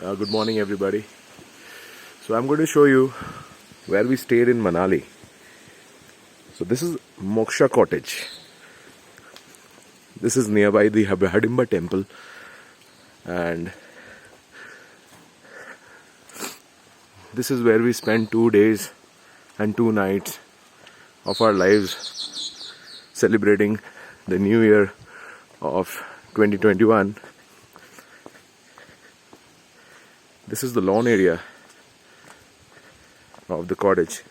Good morning, everybody. So I'm going to show you where we stayed in Manali. So this is Moksha Cottage. This is nearby the Hidimba temple, and this is where we spent 2 days and 2 nights of our lives celebrating the new year of 2021. This is the lawn area of the cottage.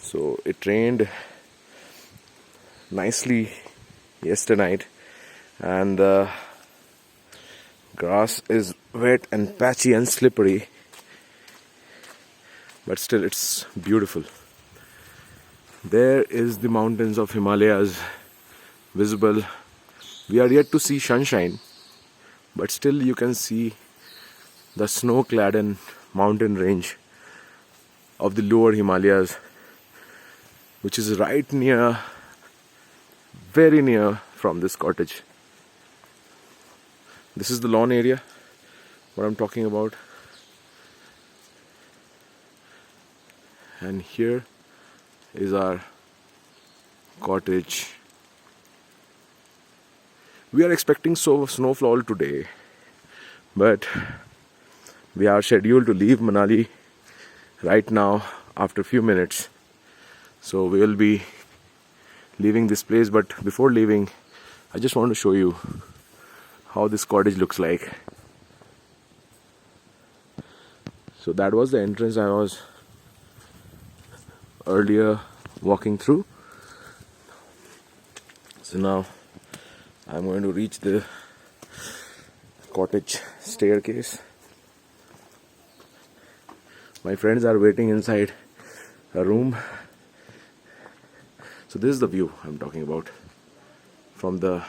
So it rained nicely yesterday night, and the grass is wet and patchy and slippery, but still it's beautiful. There is the mountains of Himalayas visible. We are yet to see sunshine, but still you can see the snow-clad mountain range of the lower Himalayas, which is right near, very near from this cottage. This is the lawn area, what I'm talking about. And here is our cottage. We are expecting snowfall today, but we are scheduled to leave Manali right now after a few minutes. So we will be leaving this place, but before leaving, I just want to show you how this cottage looks like. So that was the entrance I was earlier walking through. So now I'm going to reach the cottage staircase. My friends are waiting inside a room. So this is the view I'm talking about from the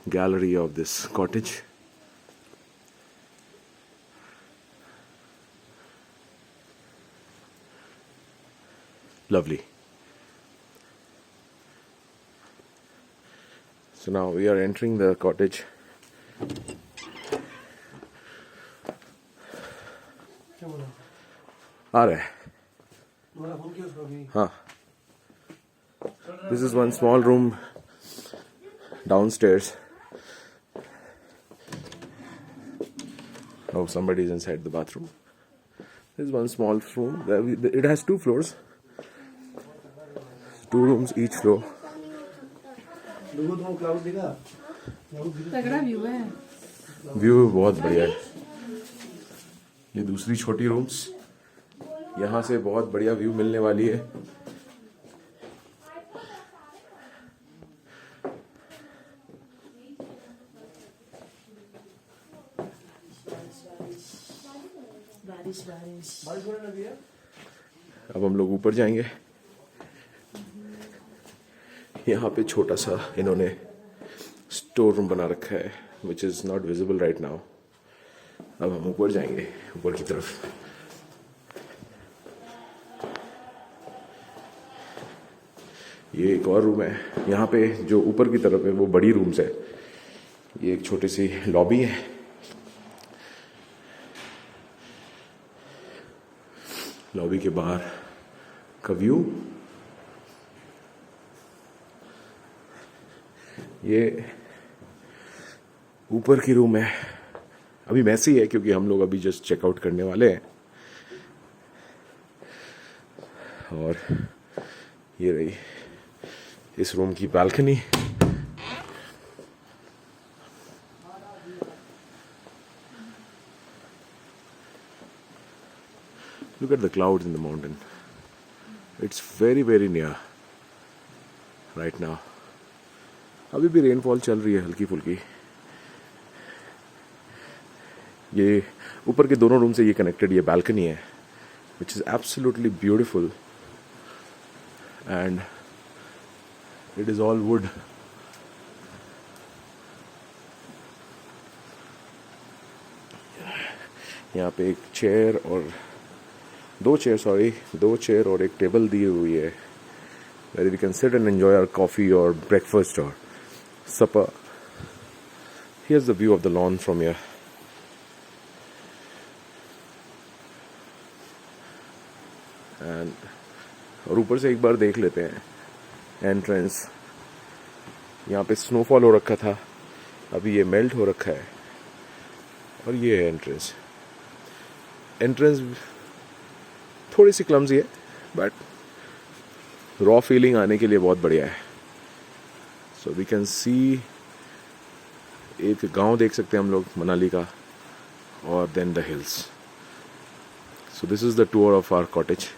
gallery of this cottage. Lovely. So now we are entering the cottage. आ रहा है हाँ. This is one small room downstairs. Oh, somebody is inside the bathroom. This is one small room. It has 2 floors. 2 rooms each floor. View बहुत बढ़िया है. ये दूसरी छोटी rooms, यहाँ से बहुत बढ़िया व्यू मिलने वाली है. अब हम लोग ऊपर जाएंगे. यहाँ पे छोटा सा इन्होंने स्टोर रूम बना रखा है, which is not visible right now. अब हम ऊपर जाएंगे, ऊपर की तरफ. ये एक और रूम है. यहाँ पे जो ऊपर की तरफ है वो बड़ी रूम्स है. ये एक छोटी सी लॉबी है. लॉबी के बाहर का व्यू. ये ऊपर की रूम है. अभी मैसी है क्योंकि हम लोग अभी जस्ट चेकआउट करने वाले हैं. और ये रही इस रूम की balcony. Look at the clouds in the mountain. It's very, very near right now. अभी भी रेनफॉल चल रही है हल्की फुल्की. ये ऊपर के दोनों रूम से ये कनेक्टेड ये बालकनी है, which is absolutely beautiful, and it is all wood. यहाँ पे एक चेयर और दो चेयर और एक टेबल दी हुई है, where we can sit and enjoy our coffee or breakfast or supper. Here's the view of the lawn from here. And और ऊपर से एक बार देख लेते हैं एंट्रेंस. यहाँ पे स्नोफॉल हो रखा था, अभी ये मेल्ट हो रखा है. और ये है एंट्रेंस. एंट्रेंस थोड़ी सी क्लमजी है बट रॉ फीलिंग आने के लिए बहुत बढ़िया है. सो वी कैन सी एक गांव देख सकते हैं हम लोग मनाली का, और then the hills. So this is the tour of our cottage.